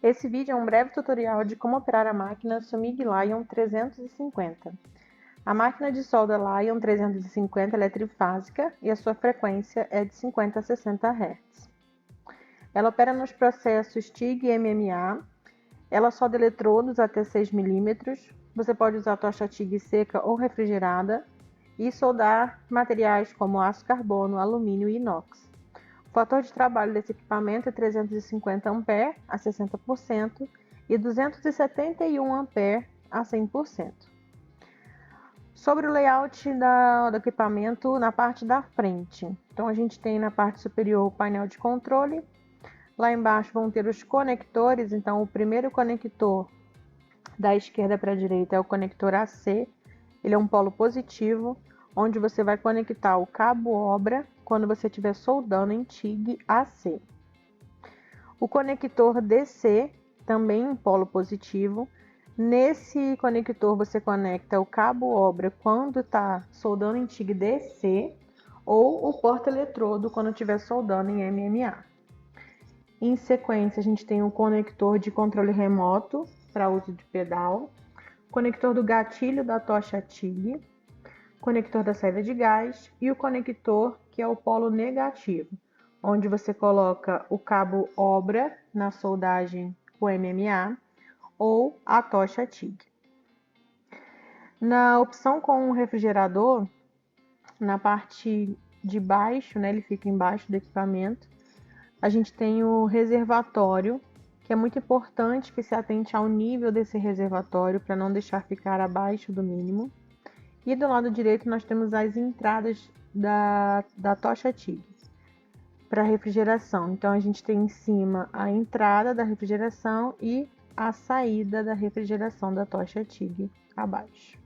Esse vídeo é um breve tutorial de como operar a máquina Sumig Lion 350. A máquina de solda Lion 350 é trifásica e a sua frequência é de 50 a 60 Hz. Ela opera nos processos TIG e MMA. Ela solda eletrodos até 6 mm. Você pode usar tocha TIG seca ou refrigerada e soldar materiais como aço carbono, alumínio e inox. O fator de trabalho desse equipamento é 350 A a 60% e 271 A a 100%. Sobre o layout do equipamento na parte da frente. Então a gente tem na parte superior o painel de controle. Lá embaixo vão ter os conectores. Então o primeiro conector da esquerda para a direita é o conector AC. Ele é um polo positivo, onde você vai conectar o cabo obra quando você estiver soldando em TIG AC. O conector DC, também em polo positivo. Nesse conector você conecta o cabo obra quando está soldando em TIG DC ou o porta-eletrodo quando estiver soldando em MMA. Em sequência, a gente tem o conector de controle remoto para uso de pedal, conector do gatilho da tocha TIG, conector da saída de gás e o conector que é o polo negativo, onde você coloca o cabo obra na soldagem com MMA ou a tocha TIG. Na opção com o refrigerador, na parte de baixo, ele fica embaixo do equipamento, a gente tem o reservatório, que é muito importante que se atente ao nível desse reservatório para não deixar ficar abaixo do mínimo. E do lado direito nós temos as entradas da tocha TIG para refrigeração. Então a gente tem em cima a entrada da refrigeração e a saída da refrigeração da tocha TIG abaixo.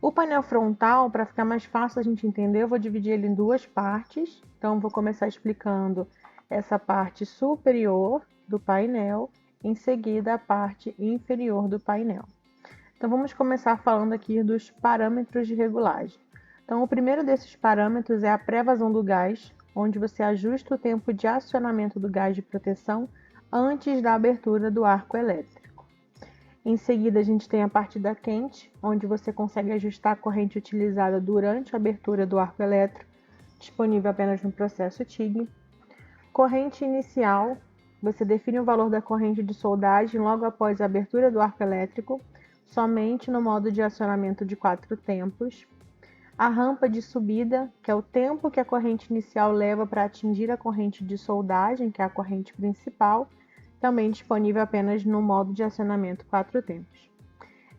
O painel frontal, para ficar mais fácil a gente entender, eu vou dividir ele em duas partes. Então vou começar explicando essa parte superior do painel, em seguida a parte inferior do painel. Então vamos começar falando aqui dos parâmetros de regulagem. Então o primeiro desses parâmetros é a pré-vazão do gás, onde você ajusta o tempo de acionamento do gás de proteção antes da abertura do arco elétrico. Em seguida a gente tem a partida quente, onde você consegue ajustar a corrente utilizada durante a abertura do arco elétrico, disponível apenas no processo TIG. Corrente inicial, você define o valor da corrente de soldagem logo após a abertura do arco elétrico, somente no modo de acionamento de 4 tempos. A rampa de subida, que é o tempo que a corrente inicial leva para atingir a corrente de soldagem, que é a corrente principal, também disponível apenas no modo de acionamento 4 tempos.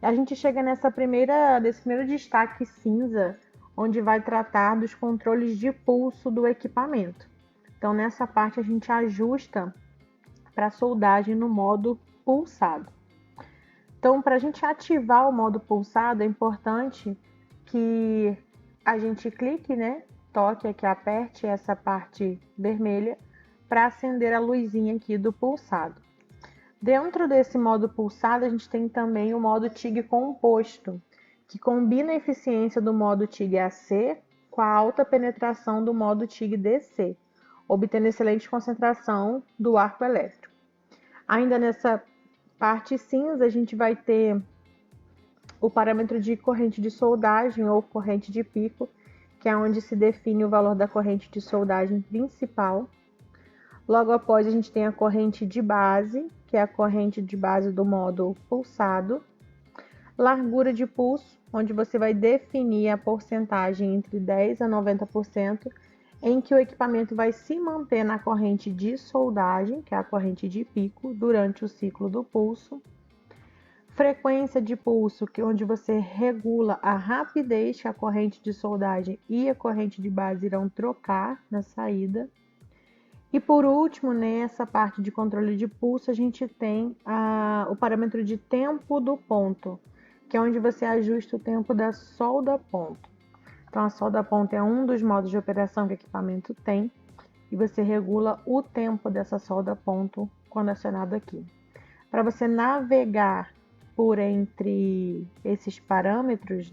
A gente chega nesse primeiro destaque cinza, onde vai tratar dos controles de pulso do equipamento. Então nessa parte a gente ajusta para soldagem no modo pulsado. Então, para a gente ativar o modo pulsado, é importante que a gente clique, toque aqui, aperte essa parte vermelha para acender a luzinha aqui do pulsado. Dentro desse modo pulsado, a gente tem também o modo TIG composto, que combina a eficiência do modo TIG AC com a alta penetração do modo TIG DC, obtendo excelente concentração do arco elétrico. Ainda nessa parte cinza, a gente vai ter o parâmetro de corrente de soldagem ou corrente de pico, que é onde se define o valor da corrente de soldagem principal. Logo após, a gente tem a corrente de base, que é a corrente de base do modo pulsado. Largura de pulso, onde você vai definir a porcentagem entre 10% a 90%, em que o equipamento vai se manter na corrente de soldagem, que é a corrente de pico, durante o ciclo do pulso. Frequência de pulso, que é onde você regula a rapidez que a corrente de soldagem e a corrente de base irão trocar na saída. E por último, nessa parte de controle de pulso, a gente tem o parâmetro de tempo do ponto, que é onde você ajusta o tempo da solda ponto. Então a solda ponto é um dos modos de operação que o equipamento tem e você regula o tempo dessa solda ponto quando acionado aqui. Para você navegar por entre esses parâmetros,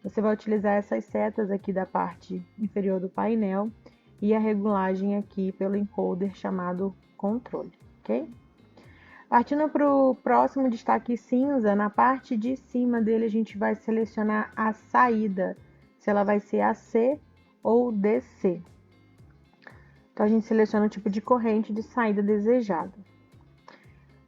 você vai utilizar essas setas aqui da parte inferior do painel e a regulagem aqui pelo encoder chamado controle, ok? Partindo para o próximo destaque cinza, na parte de cima dele a gente vai selecionar a saída, se ela vai ser AC ou DC. Então a gente seleciona o tipo de corrente de saída desejada.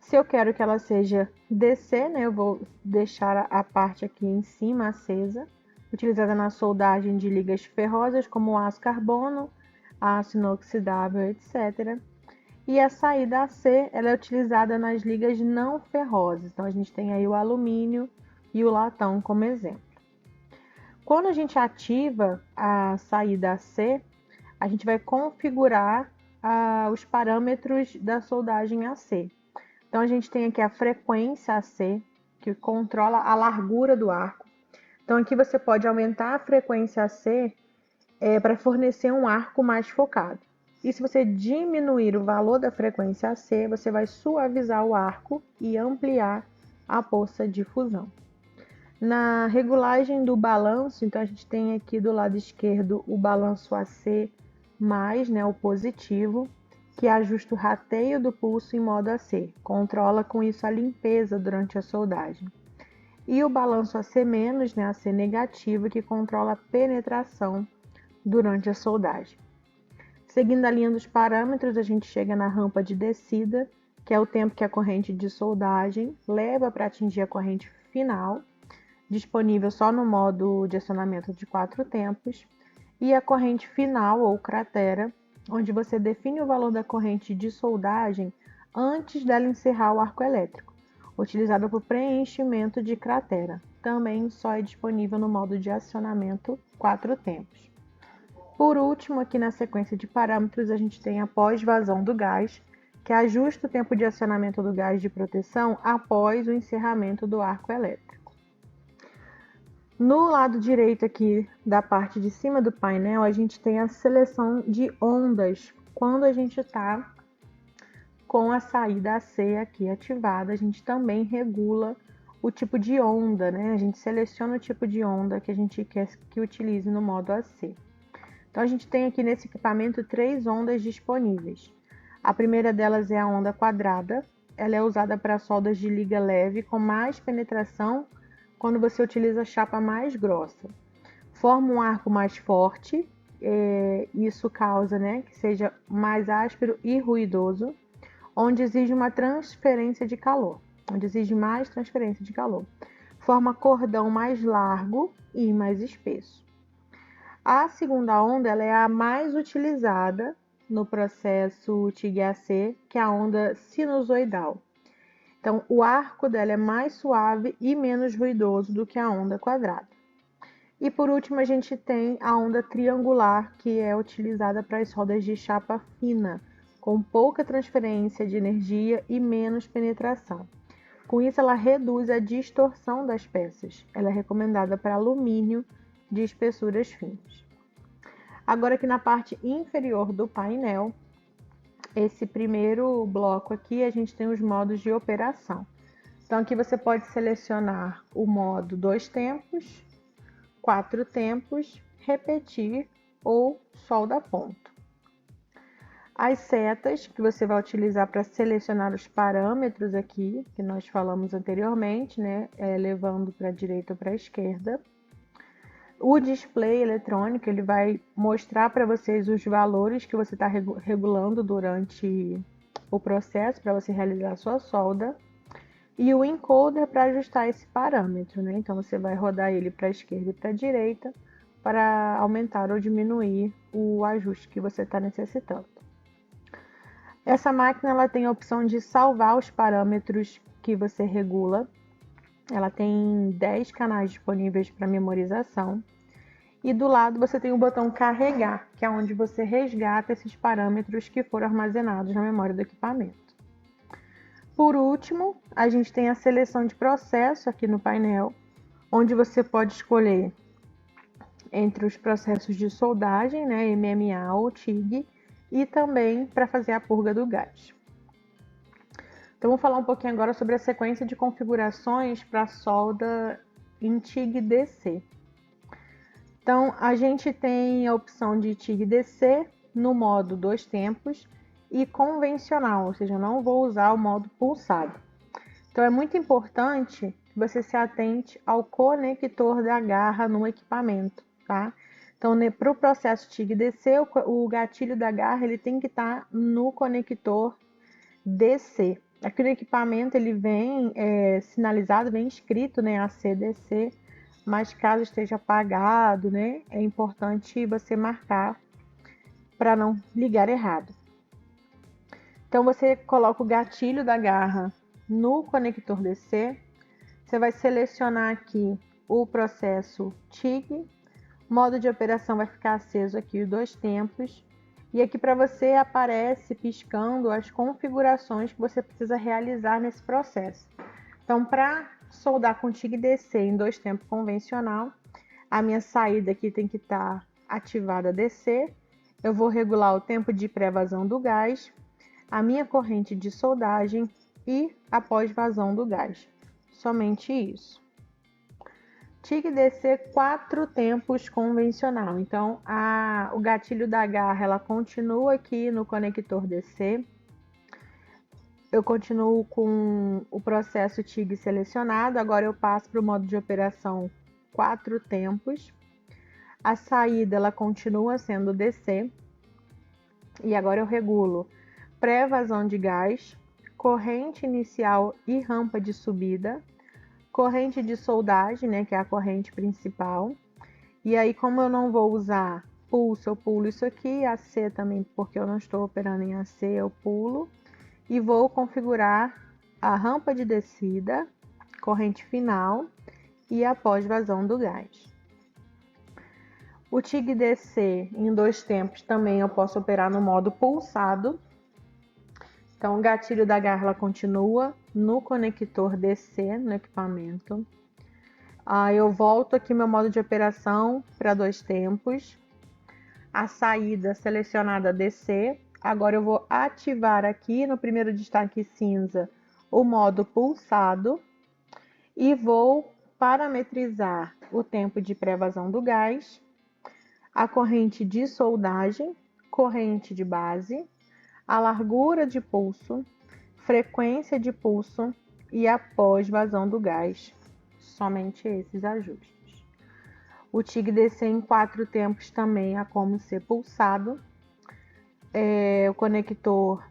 Se eu quero que ela seja DC, né, eu vou deixar a parte aqui em cima acesa, utilizada na soldagem de ligas ferrosas como aço carbono, aço inoxidável, etc. E a saída AC, ela é utilizada nas ligas não ferrosas. Então a gente tem aí o alumínio e o latão como exemplo. Quando a gente ativa a saída AC, a gente vai configurar os parâmetros da soldagem AC. Então a gente tem aqui a frequência AC, que controla a largura do arco. Então aqui você pode aumentar a frequência AC para fornecer um arco mais focado. E se você diminuir o valor da frequência AC, você vai suavizar o arco e ampliar a poça de fusão. Na regulagem do balanço, então a gente tem aqui do lado esquerdo o balanço AC+, né, o positivo, que ajusta o rateio do pulso em modo AC, controla com isso a limpeza durante a soldagem. E o balanço AC-, né, AC negativo, que controla a penetração durante a soldagem. Seguindo a linha dos parâmetros, a gente chega na rampa de descida, que é o tempo que a corrente de soldagem leva para atingir a corrente final, disponível só no modo de acionamento de 4 tempos, e a corrente final, ou cratera, onde você define o valor da corrente de soldagem antes dela encerrar o arco elétrico, utilizada para o preenchimento de cratera. Também só é disponível no modo de acionamento 4 tempos. Por último, aqui na sequência de parâmetros, a gente tem a pós-vazão do gás, que ajusta o tempo de acionamento do gás de proteção após o encerramento do arco elétrico. No lado direito aqui da parte de cima do painel, a gente tem a seleção de ondas. Quando a gente está com a saída AC aqui ativada, a gente também regula o tipo de onda, né? A gente seleciona o tipo de onda que a gente quer que utilize no modo AC. Então a gente tem aqui nesse equipamento 3 ondas disponíveis. A primeira delas é a onda quadrada. Ela é usada para soldas de liga leve com mais penetração quando você utiliza a chapa mais grossa. Forma um arco mais forte, isso causa, né, que seja mais áspero e ruidoso, onde exige uma transferência de calor, onde exige mais transferência de calor. Forma cordão mais largo e mais espesso. A segunda onda ela é a mais utilizada no processo TIG-AC, que é a onda sinusoidal. Então, o arco dela é mais suave e menos ruidoso do que a onda quadrada. E por último, a gente tem a onda triangular, que é utilizada para as rodas de chapa fina, com pouca transferência de energia e menos penetração. Com isso, ela reduz a distorção das peças. Ela é recomendada para alumínio de espessuras finas. Agora aqui na parte inferior do painel, esse primeiro bloco aqui, a gente tem os modos de operação. Então aqui você pode selecionar o modo 2 tempos, 4 tempos, repetir ou solda ponto. As setas que você vai utilizar para selecionar os parâmetros aqui, que nós falamos anteriormente, né, levando para a direita ou para a esquerda. O display eletrônico ele vai mostrar para vocês os valores que você está regulando durante o processo para você realizar a sua solda. E o encoder para ajustar esse parâmetro, né? Então você vai rodar ele para a esquerda e para a direita para aumentar ou diminuir o ajuste que você está necessitando. Essa máquina ela tem a opção de salvar os parâmetros que você regula. Ela tem 10 canais disponíveis para memorização. E do lado você tem o botão carregar, que é onde você resgata esses parâmetros que foram armazenados na memória do equipamento. Por último, a gente tem a seleção de processo aqui no painel, onde você pode escolher entre os processos de soldagem, né, MMA ou TIG, e também para fazer a purga do gás. Então, vou falar um pouquinho agora sobre a sequência de configurações para solda em TIG-DC. Então, a gente tem a opção de TIG-DC no modo 2 tempos e convencional, ou seja, eu não vou usar o modo pulsado. Então é muito importante que você se atente ao conector da garra no equipamento, tá? Então, para o processo TIG DC, o gatilho da garra ele tem que estar no conector DC. Aqui no equipamento ele vem sinalizado, vem escrito, né, AC/DC, mas caso esteja apagado, né, é importante você marcar para não ligar errado. Então você coloca o gatilho da garra no conector DC, você vai selecionar aqui o processo TIG, modo de operação vai ficar aceso aqui os 2 tempos, e aqui para você aparece piscando as configurações que você precisa realizar nesse processo. Então, para soldar com TIG DC em 2 tempos convencional, a minha saída aqui tem que estar ativada DC, eu vou regular o tempo de pré-vazão do gás, a minha corrente de soldagem e a pós-vazão do gás. Somente isso. TIG DC 4 tempos convencional. Então, o gatilho da garra ela continua aqui no conector DC. Eu continuo com o processo TIG selecionado. Agora eu passo para o modo de operação 4 tempos. A saída ela continua sendo DC. E agora eu regulo pré-vazão de gás, corrente inicial e rampa de subida, corrente de soldagem, né, que é a corrente principal. E aí, como eu não vou usar pulso, eu pulo isso aqui, AC também, porque eu não estou operando em AC, eu pulo. E vou configurar a rampa de descida, corrente final e a pós-vazão do gás. O TIG DC em 2 tempos também eu posso operar no modo pulsado. Então, o gatilho da garra continua no conector DC no equipamento. Eu volto aqui meu modo de operação para 2 tempos. A saída selecionada DC. Agora eu vou ativar aqui no primeiro destaque cinza o modo pulsado e vou parametrizar o tempo de pré-vazão do gás, a corrente de soldagem, corrente de base, a largura de pulso, frequência de pulso e a pós-vazão do gás. Somente esses ajustes. O TIG DC em 4 tempos também há como ser pulsado. O conector,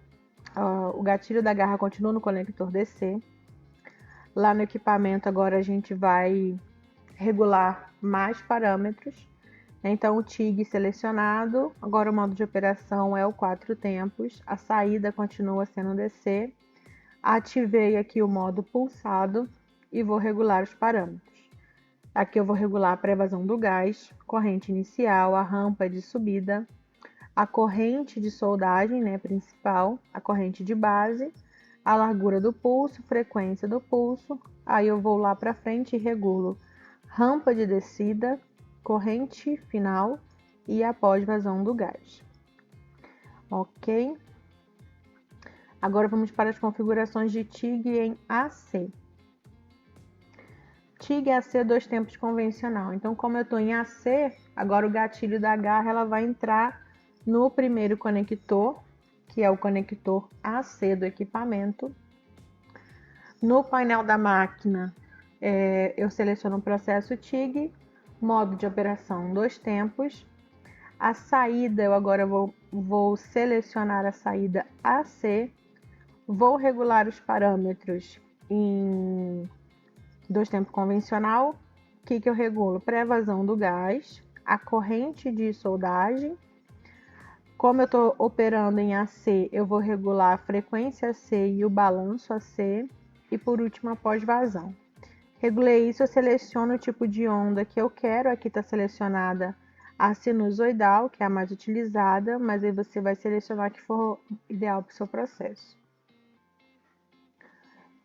o gatilho da garra continua no conector DC. Lá no equipamento agora a gente vai regular mais parâmetros. Então, o TIG selecionado, agora o modo de operação é o 4 tempos, a saída continua sendo DC. Ativei aqui o modo pulsado e vou regular os parâmetros. Aqui eu vou regular a pré-vazão do gás, corrente inicial, a rampa de subida, a corrente de soldagem, né, principal, a corrente de base, a largura do pulso, frequência do pulso. Aí eu vou lá para frente e regulo rampa de descida, corrente final e a pós-vazão do gás. Ok? Agora vamos para as configurações de TIG em AC. TIG AC 2 tempos convencional. Então, como eu estou em AC, agora o gatilho da garra ela vai entrar no primeiro conector, que é o conector AC do equipamento. No painel da máquina, eu seleciono o processo TIG, modo de operação 2 tempos. A saída, eu agora vou selecionar a saída AC, vou regular os parâmetros em 2 tempos convencional. O que eu regulo? Pré-vazão do gás, a corrente de soldagem. Como eu estou operando em AC, eu vou regular a frequência AC e o balanço AC. E por último, a pós-vazão. Regulei isso, eu seleciono o tipo de onda que eu quero. Aqui está selecionada a sinusoidal, que é a mais utilizada, mas aí você vai selecionar a que for ideal para o seu processo.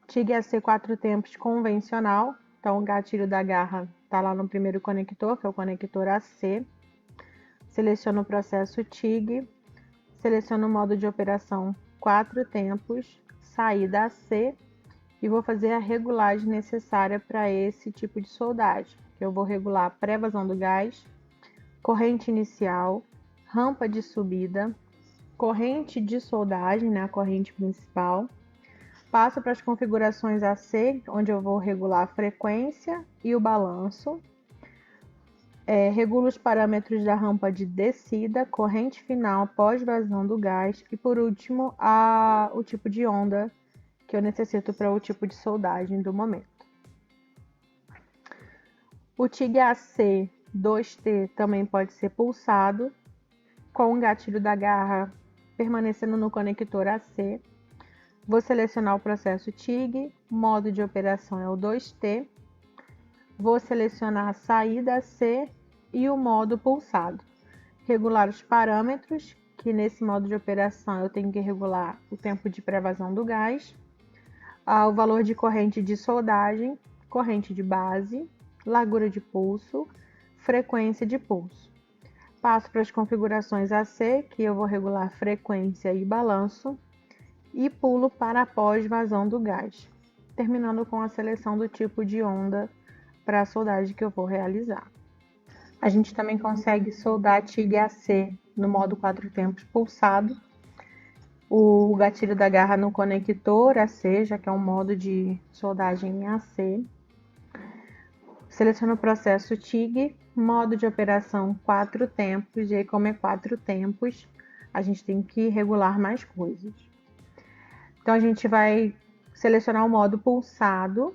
TIG AC 4 tempos convencional. Então, o gatilho da garra está lá no primeiro conector, que é o conector AC. Seleciono o processo TIG. Seleciono o modo de operação 4 tempos, saída AC. E vou fazer a regulagem necessária para esse tipo de soldagem. Eu vou regular a pré-vazão do gás, corrente inicial, rampa de subida, corrente de soldagem, né, a corrente principal. Passo para as configurações AC, onde eu vou regular a frequência e o balanço. Regulo os parâmetros da rampa de descida, corrente final, pós-vazão do gás e, por último, o tipo de onda que eu necessito para o tipo de soldagem do momento. O TIG AC 2T também pode ser pulsado, com o gatilho da garra permanecendo no conector AC. Vou selecionar o processo TIG, modo de operação é o 2T. Vou selecionar a saída AC e o modo pulsado. Regular os parâmetros, que nesse modo de operação eu tenho que regular o tempo de pré-vazão do gás, o valor de corrente de soldagem, corrente de base, largura de pulso, frequência de pulso. Passo para as configurações AC, que eu vou regular frequência e balanço, e pulo para a pós-vazão do gás, terminando com a seleção do tipo de onda para a soldagem que eu vou realizar. A gente também consegue soldar TIG AC no modo 4 tempos pulsado, o gatilho da garra no conector AC, já que é um modo de soldagem em AC. Seleciono o processo TIG, modo de operação 4 tempos, e aí como é 4 tempos, a gente tem que regular mais coisas. Então a gente vai selecionar o modo pulsado,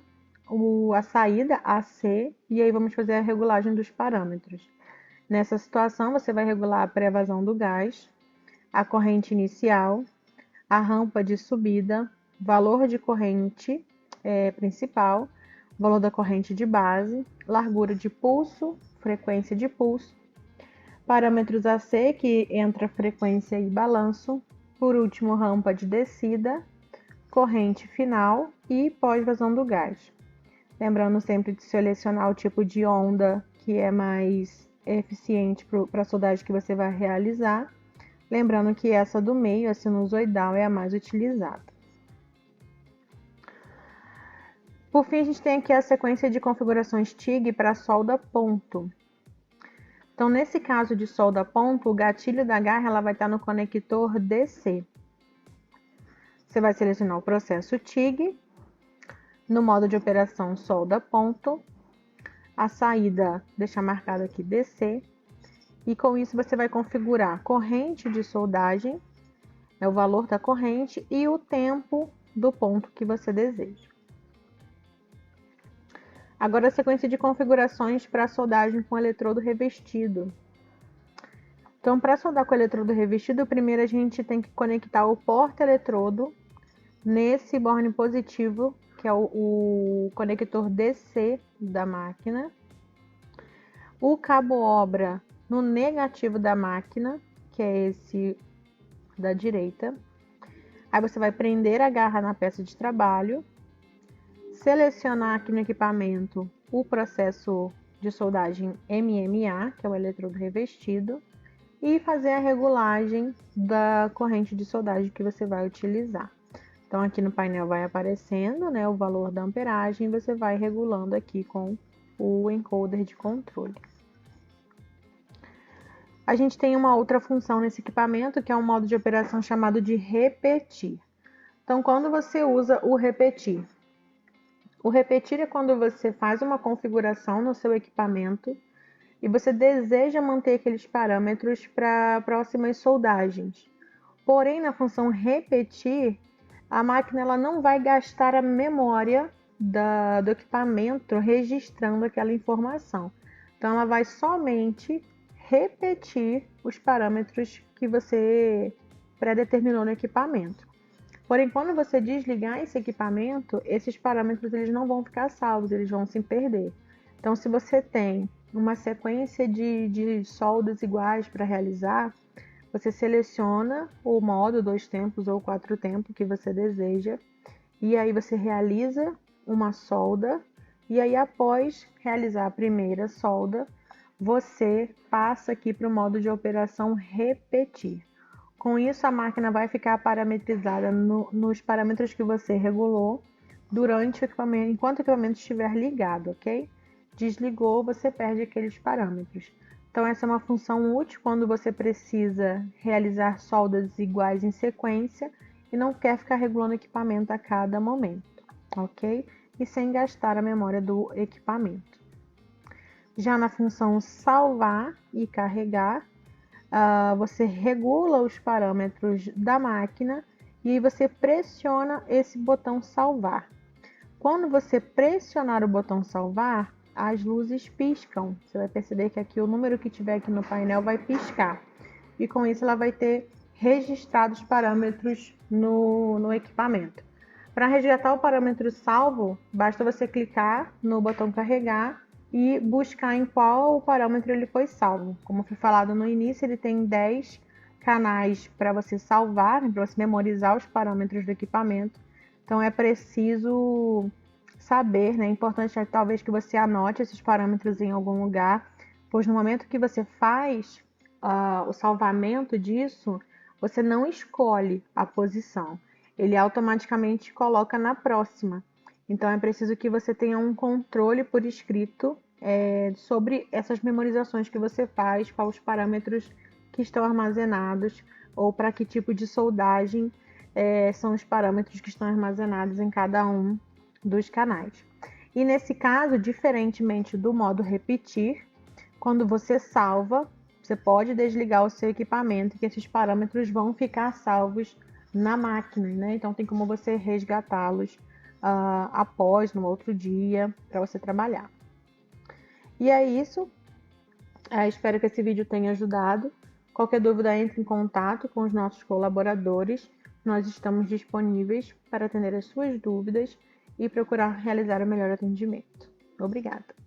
a saída AC, e aí vamos fazer a regulagem dos parâmetros. Nessa situação, você vai regular a pré-vazão do gás, a corrente inicial, a rampa de subida, valor de corrente principal, valor da corrente de base, largura de pulso, frequência de pulso, parâmetros AC, que entra frequência e balanço, por último, rampa de descida, corrente final e pós-vazão do gás. Lembrando sempre de selecionar o tipo de onda que é mais eficiente para a soldagem que você vai realizar. Lembrando que essa do meio, a sinusoidal, é a mais utilizada. Por fim, a gente tem aqui a sequência de configurações TIG para solda ponto. Então, nesse caso de solda ponto, o gatilho da garra ela vai estar no conector DC. Você vai selecionar o processo TIG, no modo de operação solda ponto, a saída deixar marcado aqui DC, e com isso você vai configurar a corrente de soldagem, o valor da corrente e o tempo do ponto que você deseja. Agora a sequência de configurações para soldagem com eletrodo revestido. Então, para soldar com eletrodo revestido, primeiro a gente tem que conectar o porta-eletrodo nesse borne positivo, que é o conector DC da máquina, o cabo obra no negativo da máquina, que é esse da direita. Aí você vai prender a garra na peça de trabalho, selecionar aqui no equipamento o processo de soldagem MMA, que é o eletrodo revestido, e fazer a regulagem da corrente de soldagem que você vai utilizar. Então aqui no painel vai aparecendo, né, o valor da amperagem, você vai regulando aqui com o encoder de controle. A gente tem uma outra função nesse equipamento, que é um modo de operação chamado de repetir. Então, quando você usa o repetir é quando você faz uma configuração no seu equipamento e você deseja manter aqueles parâmetros para próximas soldagens. Porém, na função repetir, a máquina ela não vai gastar a memória do equipamento registrando aquela informação. Então, ela vai somente repetir os parâmetros que você pré-determinou no equipamento. Porém, quando você desligar esse equipamento, esses parâmetros eles não vão ficar salvos, eles vão se perder. Então, se você tem uma sequência de soldas iguais para realizar, você seleciona o modo 2 tempos ou 4 tempos que você deseja, e aí você realiza uma solda, e aí após realizar a primeira solda, você passa aqui para o modo de operação repetir. Com isso, a máquina vai ficar parametrizada nos parâmetros que você regulou durante o equipamento, enquanto o equipamento estiver ligado, ok? Desligou, você perde aqueles parâmetros. Então, essa é uma função útil quando você precisa realizar soldas iguais em sequência e não quer ficar regulando o equipamento a cada momento, ok? E sem gastar a memória do equipamento. Já na função salvar e carregar, você regula os parâmetros da máquina e aí você pressiona esse botão salvar. Quando você pressionar o botão salvar, as luzes piscam. Você vai perceber que aqui o número que tiver aqui no painel vai piscar. E com isso ela vai ter registrado os parâmetros no equipamento. Para resgatar o parâmetro salvo, basta você clicar no botão carregar e buscar em qual parâmetro ele foi salvo. Como foi falado no início, ele tem 10 canais para você salvar, para você memorizar os parâmetros do equipamento. Então é preciso saber, né? É importante talvez que você anote esses parâmetros em algum lugar, pois no momento que você faz o salvamento disso, você não escolhe a posição, ele automaticamente coloca na próxima. Então é preciso que você tenha um controle por escrito sobre essas memorizações que você faz, quais os parâmetros que estão armazenados ou para que tipo de soldagem são os parâmetros que estão armazenados em cada um dos canais. E nesse caso, diferentemente do modo repetir, quando você salva, você pode desligar o seu equipamento, que esses parâmetros vão ficar salvos na máquina, né? Então tem como você resgatá-los após, no outro dia, para você trabalhar. E é isso. Espero que esse vídeo tenha ajudado. Qualquer dúvida, entre em contato com os nossos colaboradores. Nós estamos disponíveis para atender as suas dúvidas e procurar realizar o melhor atendimento. Obrigada!